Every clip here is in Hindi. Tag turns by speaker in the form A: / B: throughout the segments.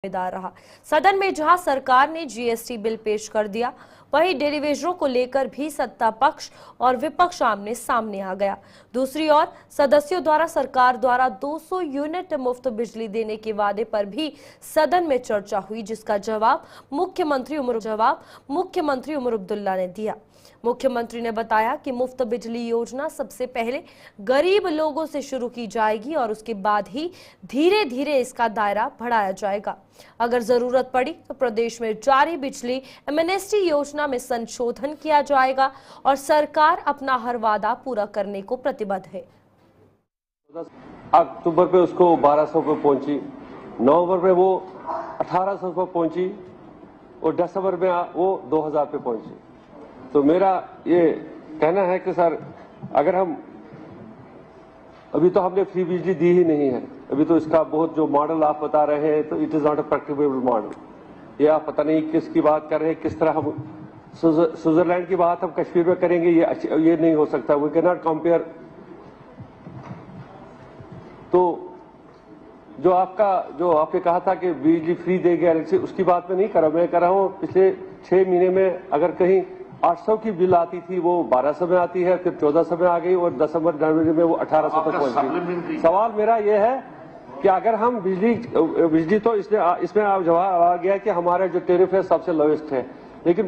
A: जिम्मेदार रहा। सदन में जहां सरकार ने जीएसटी बिल पेश कर दिया, वहीं डेरिवेशनों को लेकर भी सत्ता पक्ष और विपक्ष आमने सामने आ गया। दूसरी ओर सदस्यों द्वारा सरकार द्वारा 200 यूनिट मुफ्त बिजली देने के वादे पर भी सदन में चर्चा हुई, जिसका जवाब मुख्यमंत्री उमर अब्दुल्ला ने दिया। मुख्यमंत्री ने बताया कि मुफ्त बिजली योजना सबसे पहले गरीब लोगों से शुरू की जाएगी और उसके बाद ही धीरे धीरे इसका दायरा बढ़ाया जाएगा। अगर जरूरत पड़ी तो प्रदेश में जारी बिजली एमनेस्टी योजना में संशोधन किया जाएगा और सरकार अपना हर वादा पूरा करने को प्रतिबद्ध है।
B: अक्टूबर पे उसको 1200 पे पहुंची, नवंबर में वो 1800 पे पहुंची और दिसंबर में वो 2000 पे पहुंची। तो मेरा ये कहना है कि सर, अगर हम अभी तो हमने फ्री बिजली दी ही नहीं है, अभी तो इसका बहुत जो मॉडल आप बता रहे हैं तो it is not a practicable model. ये आप पता नहीं किसकी बात कर रहे हैं, किस तरह हम स्विट्जरलैंड की बात हम कश्मीर में करेंगे, ये नहीं हो सकता। We can not compare. तो जो आपने कहा था कि बिजली फ्री देंगे, उसकी बात मैं नहीं कर रहा। मैं कह रहा हूं पिछले 6 महीने में अगर कहीं 800 की बिल आती थी, वो 1200 में आती है, फिर 1400 में आ गई और दिसंबर जनवरी में वो 1800 तक पहुंच गई। सवाल मेरा ये है कि अगर हम बिजली तो इसमें आप जवाब आ गया कि हमारा जो टेरिफ है सबसे लोएस्ट है, लेकिन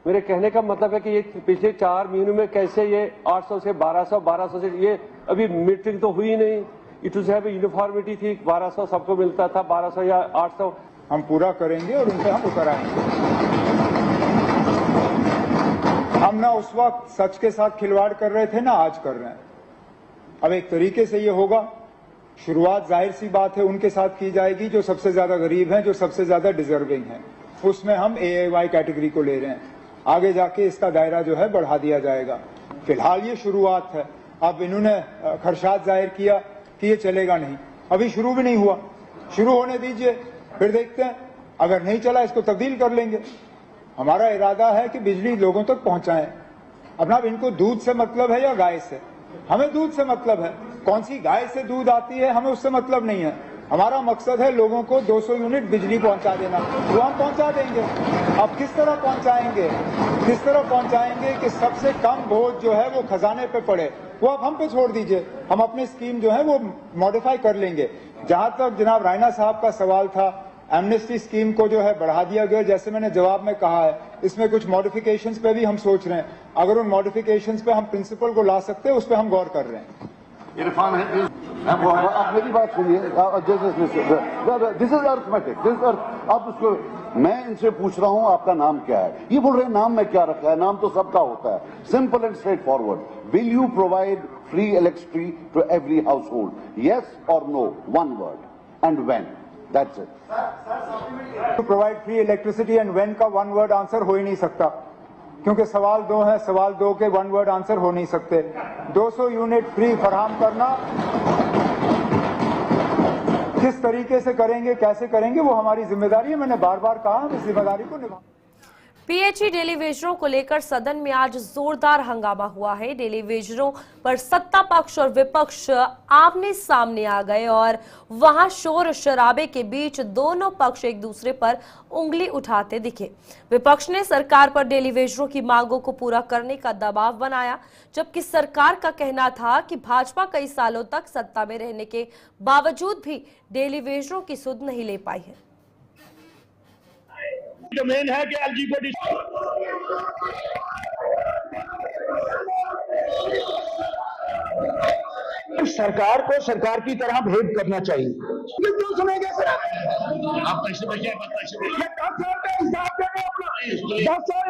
B: मेरे कहने का मतलब है कि ये पिछले 4 महीनों में कैसे ये 800 से 1200 से ये अभी मीटिंग तो हुई नहीं। इट वॉज हैव यूनिफॉर्मिटी थी, 1200 सबको मिलता था, 1200 या 800
C: हम पूरा करेंगे और उनसे हम उतर आएंगे। हम ना उस वक्त सच के साथ खिलवाड़ कर रहे थे, ना आज कर रहे हैं। अब एक तरीके से ये होगा, शुरुआत जाहिर सी बात है उनके साथ की जाएगी जो सबसे ज्यादा गरीब हैं, जो सबसे ज्यादा डिजर्विंग हैं। उसमें हम AAY कैटेगरी को ले रहे हैं। आगे जाके इसका दायरा जो है बढ़ा दिया जाएगा। फिलहाल ये शुरुआत है। अब इन्होंने खदशात जाहिर किया कि ये चलेगा नहीं, अभी शुरू भी नहीं हुआ। शुरू होने दीजिए, फिर देखते हैं। अगर नहीं चला इसको तब्दील कर लेंगे। हमारा इरादा है कि बिजली लोगों तक पहुंचाएं। अब ना इनको दूध से मतलब है या गाय से, हमें दूध से मतलब है। कौन सी गाय से दूध आती है हमें उससे मतलब नहीं है। हमारा मकसद है लोगों को 200 यूनिट बिजली पहुंचा देना, वो हम पहुंचा देंगे। अब किस तरह पहुंचाएंगे कि सबसे कम बोझ जो है वो खजाने पे पड़े, वो अब हम पे छोड़ दीजिए। हम अपनी स्कीम जो है वो मॉडिफाई कर लेंगे। जहां तक जनाब रायना साहब का सवाल था, एमनेस्टी स्कीम को जो है बढ़ा दिया गया, जैसे मैंने जवाब में कहा है, इसमें कुछ मॉडिफिकेशंस पे भी हम सोच रहे हैं। अगर उन मॉडिफिकेशंस पे हम प्रिंसिपल को ला सकते हैं, उस पे हम गौर कर रहे हैं।
D: इरफान है, आप मेरी बात सुनिए। दिस इज अर्थमेटिक, अब उसको मैं इनसे पूछ रहा हूं आपका नाम क्या है, ये बोल रहे हैं नाम में क्या रखा है, नाम तो सबका होता है। Simple and straightforward, will you provide free electricity to every household, yes और no, one word, and when, that's it.
C: To provide free electricity and when का वन वर्ड आंसर हो ही नहीं सकता, क्योंकि सवाल 2 है, सवाल 2 के वन वर्ड आंसर हो नहीं सकते। 200 यूनिट फ्री फराहम करना किस तरीके से करेंगे, कैसे करेंगे, वो हमारी जिम्मेदारी है। मैंने बार बार कहा हम इस जिम्मेदारी को निभा।
A: पीएचई डेलीवेजरों को लेकर सदन में आज जोरदार हंगामा हुआ है। डेलीवेजरों पर सत्ता पक्ष और विपक्ष आमने सामने आ गए और वहां शोर शराबे के बीच दोनों पक्ष एक दूसरे पर उंगली उठाते दिखे। विपक्ष ने सरकार पर डेलीवेजरों की मांगों को पूरा करने का दबाव बनाया, जबकि सरकार का कहना था कि भाजपा कई सालों तक सत्ता में रहने के बावजूद भी डेलीवेजरों की सुध नहीं ले पाई है।
E: डोमेन है कि एलजी को सरकार को सरकार की तरह बिहेव करना चाहिए। क्यों सुनेंगे सर? आप कैसे बचे? 10 साल का हिसाब देंगे अपना, 10 साल।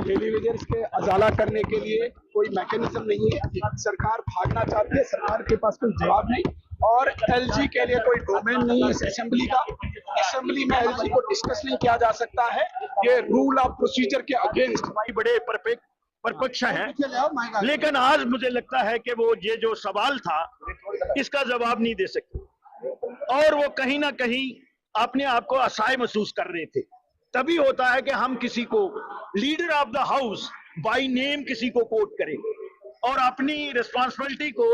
F: टेलीविजन के अजाला करने के लिए कोई मैकेनिज्म नहीं है। सरकार भागना चाहती है, सरकार के पास कोई जवाब नहीं, और एलजी के लिए कोई डोमेन नहीं है इस असेंबली का। असेंबली में एलजी को डिस्कस नहीं किया जा सकता है। ये रूल ऑफ प्रोसीजर के अगेंस्ट भाई बड़े परफेक्ट
E: परिपक्ष हैं, लेकिन आज मुझे लगता है कि वो ये जो सवाल था इसका जवाब नहीं दे सकते और वो कहीं ना कहीं अपने आप को असहाय महसूस कर रहे थे। तभी होता है कि हम किसी को leader of the house by name किसी को कोट करें और अपनी रिस्पॉन्सिबिलिटी को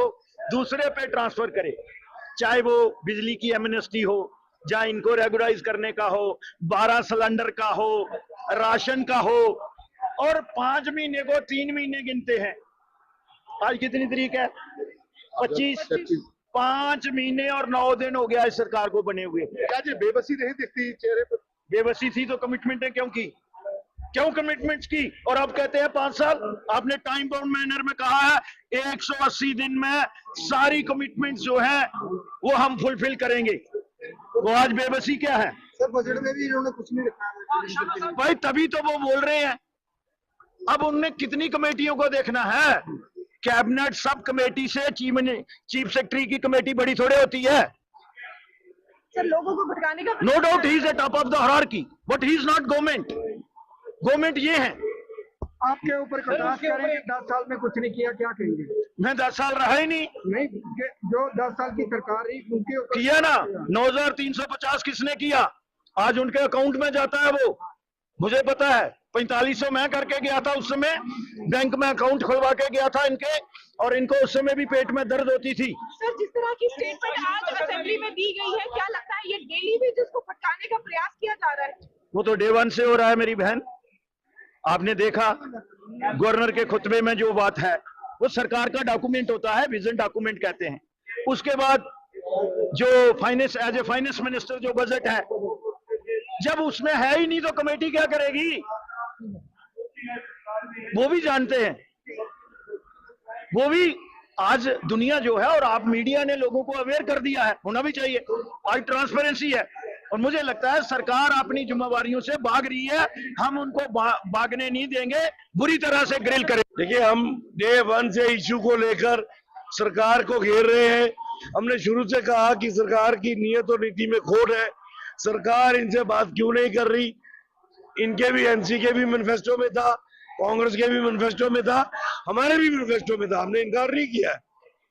E: दूसरे पे ट्रांसफर करें, चाहे वो बिजली की एमनेस्टी हो, या इनको रेगुलाइज करने का हो, 12 सिलेंडर का हो, राशन का हो, और 5 महीने को 3 महीने गिनते हैं। आज कितनी तारीख है? 25। 5 महीने और 9 दिन हो गया इस सरकार को बने हुए।
G: क्या जी बेबसी नहीं दिखती चेहरे पर?
E: बेबसी थी तो कमिटमेंट क्यों की? क्यों कमिटमेंट्स की? और अब कहते हैं 5 साल। आपने टाइम बाउंड मैनर में कहा है 180 दिन में सारी कमिटमेंट्स जो है वो हम फुलफिल करेंगे। वो आज बेबसी क्या है?
G: सर बजट में भी इन्होंने कुछ नहीं रखा
E: भाई, तभी तो वो बोल रहे हैं। अब उनने कितनी कमेटियों को देखना है? कैबिनेट सब कमेटी से चीफ सेक्रेटरी की कमेटी बड़ी थोड़ी होती है।
H: सर लोगों को भटकाने का
E: no doubt he is at top of the hierarchy, but he is not government. Government ये है।
F: आपके ऊपर कटाक्ष करेंगे 10 साल में कुछ नहीं किया, क्या कहेंगे?
E: मैं 10 साल रहा ही नहीं।
F: जो 10 साल की सरकार रही उनके ऊपर
E: किया ना। 9350 किसने किया? आज उनके अकाउंट में जाता है वो, मुझे पता है। 4500 मैं करके गया था उस समय, बैंक में अकाउंट खुलवा के गया था इनके, और इनको उस समय भी पेट में दर्द होती थी।
H: सर जिस तरह की स्टेटमेंट आज असेंबली में दी गई है, क्या लगता है ये डेली भी जिसको भटकाने का प्रयास किया जा रहा है?
E: वो तो डे 1 से हो रहा है मेरी बहन। आपने देखा गवर्नर के खुतबे में जो बात है वो सरकार का डॉक्यूमेंट होता है, विजन डॉक्यूमेंट कहते हैं। उसके बाद जो finance as a finance minister जो बजट है, जब उसमें है ही नहीं तो कमेटी क्या करेगी? वो भी जानते हैं। वो भी आज दुनिया जो है, और आप मीडिया ने लोगों को अवेयर कर दिया है, होना भी चाहिए। आज ट्रांसपेरेंसी है और मुझे लगता है सरकार अपनी जिम्मेवारियों से भाग रही है। हम उनको भागने नहीं देंगे, बुरी तरह से ग्रिल करें।
I: देखिए, हम डे 1 से इश्यू को लेकर सरकार को घेर रहे हैं। हमने शुरू से कहा कि सरकार की नीयत और नीति में खोट है। सरकार इनसे बात क्यों नहीं कर रही? इनके भी, एनसी के भी मैनिफेस्टो में था, कांग्रेस के भी मैनिफेस्टो में था, हमारे भी मैनिफेस्टो में था। हमने इनकार नहीं किया है।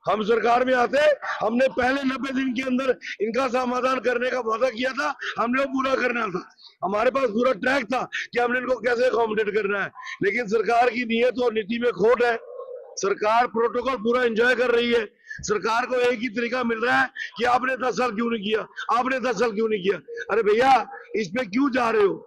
I: हम सरकार में आते, हमने पहले 90 दिन के अंदर इनका समाधान करने का वादा किया था। हमने वो पूरा करना था। हमारे पास पूरा ट्रैक था कि हमने इनको कैसे अकोमोडेट करना है। लेकिन सरकार की नीयत और नीति में खोट है। सरकार प्रोटोकॉल पूरा एंजॉय कर रही है। सरकार को एक ही तरीका मिल रहा है कि आपने 10 साल क्यों नहीं किया, आपने 10 साल क्यों नहीं किया। अरे भैया, इस पे क्यों जा रहे हो?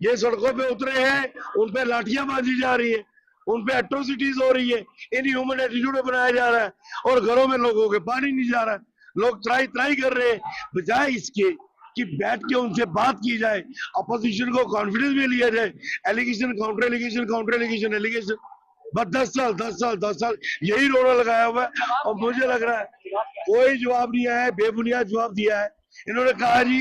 I: ये सड़कों पे उतरे हैं, उन पे लाठियां बांधी जा रही है, उन पे एट्रोसिटीज हो रही है, इनह्यूमन एटीट्यूड बनाया जा रहा है, और घरों में लोगों के पानी नहीं जा रहा है। लोग त्राई त्राई कर रहे हैं। बजाय इसके कि बैठ के उनसे बात की जाए, अपोजिशन को कॉन्फिडेंस में लिया जाए, allegation counter allegation counter allegation allegation, बस 10 साल यही रोना लगाया हुआ है। और मुझे लग रहा है कोई जवाब नहीं आया है, बेबुनियाद जवाब दिया है। इन्होंने कहा जी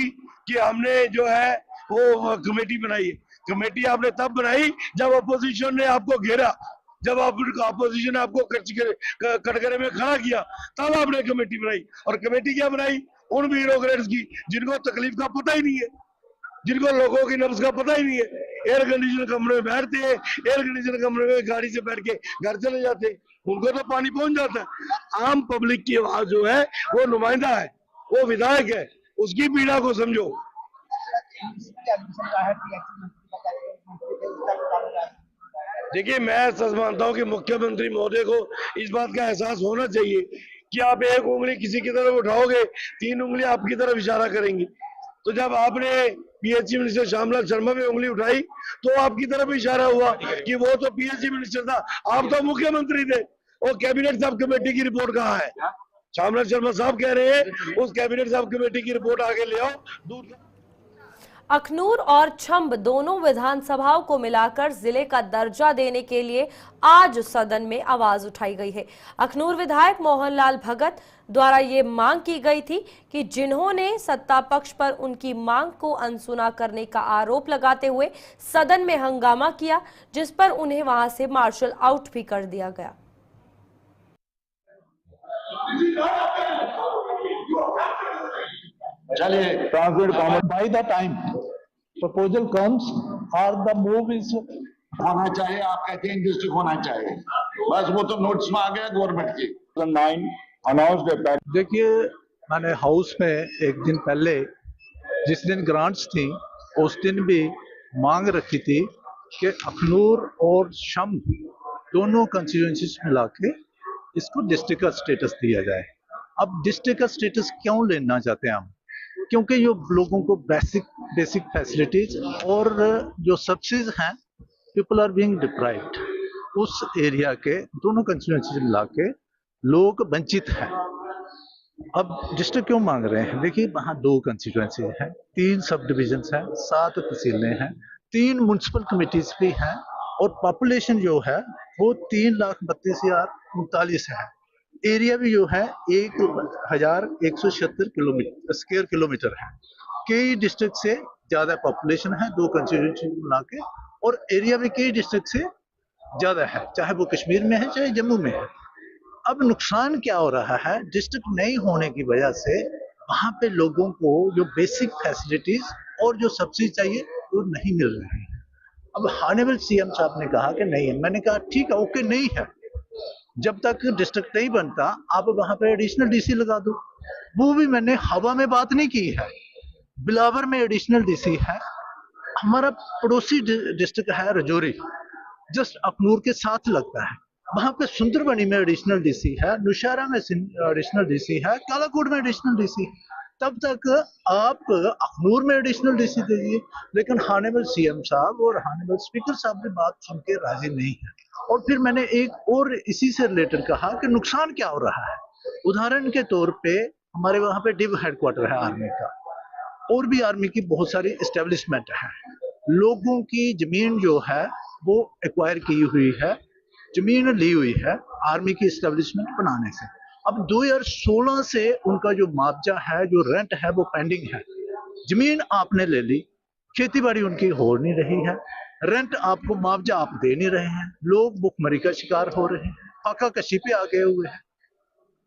I: कि हमने जो है वो कमेटी बनाई है। कमेटी आपने तब बनाई जब अपोजिशन ने आपको घेरा, जब अपोजिशन ने आपको कटघरे में खड़ा किया, तब आपने कमेटी बनाई। और कमेटी क्या बनाई? उन ब्यूरोक्रेट्स की जिनको तकलीफ का पता ही नहीं है, जिनको लोगों की नब्ज का पता ही नहीं है। एयर कंडीशन कमरे में बैठते हैं, एयर कंडीशन कमरे में गाड़ी से बैठ के घर चले जाते हैं, उनको तो पानी पहुंच जाता है। आम पब्लिक की आवाज जो है वो नुमाइंदा है, वो विधायक है, उसकी पीड़ा को समझो। देखिए, मैं सच मानता हूं कि मुख्यमंत्री महोदय को इस बात का एहसास होना चाहिए कि आप एक उंगली किसी की तरफ उठाओगे, 3 उंगली आपकी तरफ इशारा करेंगी। तो जब आपने पीएचई मिनिस्टर श्यामलाल शर्मा पे उंगली उठाई तो आपकी तरफ इशारा हुआ कि वो तो पीएचई मिनिस्टर था, आप तो मुख्यमंत्री थे। और कैबिनेट सब कमेटी की रिपोर्ट कहाँ है? श्यामलाल शर्मा साहब कह रहे हैं उस कैबिनेट सब कमेटी की रिपोर्ट आगे ले आओ।
A: अखनूर और छंब दोनों विधानसभाओं को मिलाकर जिले का दर्जा देने के लिए आज सदन में आवाज उठाई गई है। अखनूर विधायक मोहनलाल भगत द्वारा ये मांग की गई थी कि जिन्होंने सत्ता पक्ष पर उनकी मांग को अनसुना करने का आरोप लगाते हुए सदन में हंगामा किया, जिस पर उन्हें वहां से मार्शल आउट भी कर दिया गया।
E: चलिए,
J: translate comment by the time proposal comes or the move is
D: होना चाहिए, आप कहते हैं डिस्ट्रिक्ट होना चाहिए, बस वो तो नोट्स में आ गया गवर्नमेंट की।
C: 9 अनाउंस्ड।
J: देखिए, मैंने हाउस में एक दिन पहले जिस दिन ग्रांट्स थी उस दिन भी मांग रखी थी कि अखनूर और शम दोनों कंस्टिट्यूएंसीज मिला के इसको डिस्ट्रिक्ट का स्टेटस दिया जाए। अब डिस्ट्रिक्ट का स्टेटस क्यों लेना चाहते हैं हम? क्योंकि जो लोगों को बेसिक फैसिलिटीज और जो सब्सिडीज हैं, पीपल आर बीइंग डिप्राइव्ड। उस एरिया के दोनों कंस्टिट्यूएंसीज मिला के लोग वंचित हैं। अब डिस्ट्रिक्ट क्यों मांग रहे हैं? देखिए, वहाँ 2 कंस्टिट्यूएंसी हैं, 3 सब डिविजन्स हैं, 7 तहसीलें हैं, 3 म्युनिसिपल कमिटीज भी हैं और पॉपुलेशन जो है वो 3,32,039 है। एरिया भी जो है 1,176 स्क्वायर किलोमीटर है। कई डिस्ट्रिक्ट से ज्यादा पॉपुलेशन है 2 कंस्टिट्यूएंसी मिला के, और एरिया भी कई डिस्ट्रिक्ट से ज्यादा है, चाहे वो कश्मीर में है चाहे जम्मू में है। अब नुकसान क्या हो रहा है? डिस्ट्रिक्ट नहीं होने की वजह से वहां पे लोगों को जो बेसिक फैसिलिटीज और जो सब्सिडी चाहिए वो नहीं मिल रही है। अब ऑनरेबल सीएम साहब ने कहा कि नहीं है। मैंने कहा ठीक है, ओके, नहीं है, जब तक डिस्ट्रिक्ट नहीं बनता आप वहां पे एडिशनल डीसी लगा दो। वो भी मैंने हवा में बात नहीं की है। बिलावर में एडिशनल डीसी है, हमारा पड़ोसी डिस्ट्रिक्ट है राजौरी, जस्ट अखनूर के साथ लगता है, वहां पे सुंदरबनी में एडिशनल डीसी है, नौशहरा में एडिशनल डीसी है, कालाकोट में एडिशनल डीसी है। तब तक आप अखनूर में एडिशनल डीसी दीजिए। लेकिन ऑनरेबल सीएम साहब और ऑनरेबल स्पीकर साहब भी बात सुन के राजी नहीं है। और फिर मैंने एक और इसी से रिलेटेड कहा कि नुकसान क्या हो रहा है। उदाहरण के तौर पे हमारे वहां पे डिव हेडक्वार्टर है आर्मी का, और भी आर्मी की बहुत सारी एस्टेब्लिशमेंट है। लोगों की जमीन जो है वो एक्वायर की हुई है, जमीन ली हुई है आर्मी की एस्टेब्लिशमेंट बनाने से। अब 2016 से उनका जो मुआवजा है, जो रेंट है, वो पेंडिंग है। जमीन आपने ले ली, खेती बाड़ी उनकी हो नहीं रही है, रेंट आपको मुआवजा आप दे नहीं रहे हैं, लोग भुखमरी का शिकार हो रहे हैं, फाका कशी पे आ गए हुए हैं,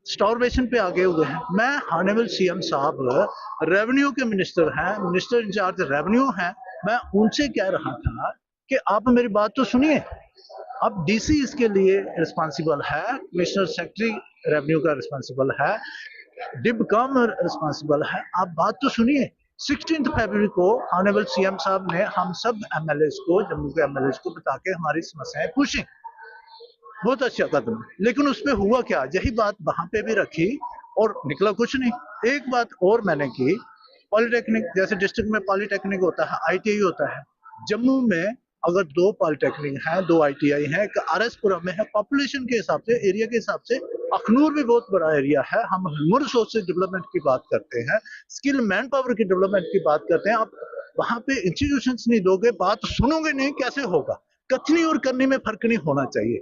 J: स्टारवेशन पे आ गए हुए हैं। मैं ऑनरेबल सीएम साहब रेवेन्यू के मिनिस्टर हैं, मिनिस्टर इंचार्ज रेवेन्यू हैं, मैं उनसे कह रहा था कि आप मेरी बात तो सुनिए। अब डीसी इसके लिए रिस्पॉन्सिबल है, कमिश्नर सेक्रेटरी रेवेन्यू का रिस्पॉन्सिबल है, डिबकॉम रिस्पॉन्सिबल है, आप बात तो सुनिए। 16 फरवरी को ऑनरेबल सीएम साहब ने हम सब एमएलएस को, जम्मू के एमएलएस को बता के हमारी समस्याएं पूछी, बहुत अच्छा कदम है। लेकिन उसमें हुआ क्या? यही बात वहां पे भी रखी और निकला कुछ नहीं। एक बात और मैंने की, पॉलिटेक्निक, जैसे डिस्ट्रिक्ट में पॉलिटेक्निक होता है, आईटीआई होता है, जम्मू में अगर 2 पॉलिटेक्निक हैं, 2 आईटीआई हैं, एक आरएसपुरा में है। पॉपुलेशन के हिसाब से, एरिया के हिसाब से अखनूर भी बहुत बड़ा एरिया है। हम ह्यूमन रिसोर्सेज डेवलपमेंट की बात करते हैं, स्किल मैन पावर की डेवलपमेंट की बात करते हैं। आप वहां पे इंस्टीट्यूशंस नहीं दोगे, बात सुनोगे नहीं, कैसे होगा? कथनी और करनी में फर्क नहीं होना चाहिए।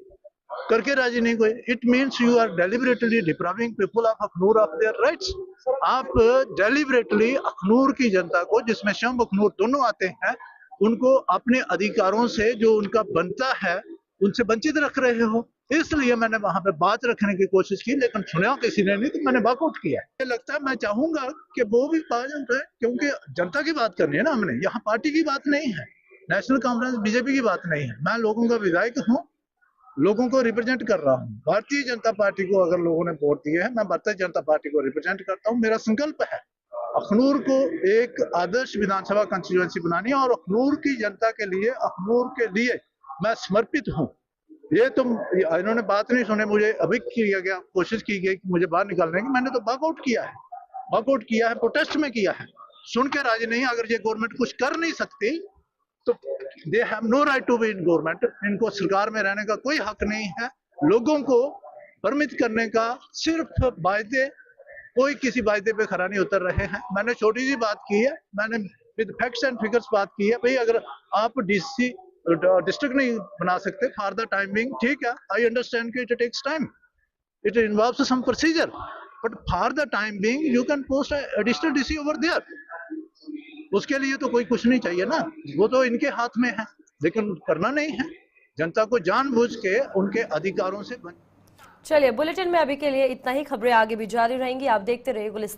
J: करके राजी नहीं कोई, it means you are deliberately depriving people of Akhnoor of their rights. आप डेलिबरेटली अखनूर की जनता को, जिसमें शम अखनूर दोनों आते हैं, उनको अपने अधिकारों से जो उनका बनता है उनसे वंचित रख रहे हो। इसलिए मैंने वहां पे बात रखने की कोशिश की, लेकिन सुना किसी ने नहीं, तो मैंने वॉकआउट किया। मुझे लगता है, मैं चाहूंगा कि वो भी बात है, क्योंकि जनता की बात करनी है ना हमने, यहाँ पार्टी की बात नहीं है, नेशनल कॉन्फ्रेंस बीजेपी की बात नहीं है। मैं लोगों का विधायक हूँ, लोगों को रिप्रेजेंट कर रहा हूँ। भारतीय जनता पार्टी को अगर लोगों ने वोट दिए है, मैं भारतीय जनता पार्टी को रिप्रेजेंट करता हूँ। मेरा संकल्प है अखनूर को एक आदर्श विधानसभा कंस्टिट्यूएंसी बनानी है, और अखनूर की जनता के लिए, अखनूर के लिए मैं समर्पित हूँ। ये तो इन्होंने बात नहीं सुने, मुझे अभी किया गया, कोशिश की गई कि मुझे बाहर निकालने की, मैंने तो वॉकआउट किया है, प्रोटेस्ट में किया है। सुन के राजी नहीं। अगर ये गवर्नमेंट कुछ कर नहीं सकती तो they have no right to be in government. इनको सरकार में रहने का कोई हक नहीं है। लोगों को परमिट करने का सिर्फ वायदे, कोई किसी वायदे पे खरा नहीं उतर रहे हैं। मैंने छोटी सी बात की है, मैंने विद फैक्ट्स एंड फिगर्स बात की है। भाई अगर आप डीसी डिस्ट्रिक्ट नहीं बना सकते फॉर द टाइम बिंग, ठीक है, आई अंडरस्टैंड कि it takes time, it involves some procedure, but for the time being you can post additional DC over there. उसके लिए तो कोई कुछ नहीं चाहिए ना, वो तो इनके हाथ में है, लेकिन करना नहीं है। जनता को जानबूझ के उनके अधिकारों से।
A: चलिए, बुलेटिन में अभी के लिए इतना ही। खबरें आगे भी जारी रहेंगी, आप देखते रहिए गुलिस्तान।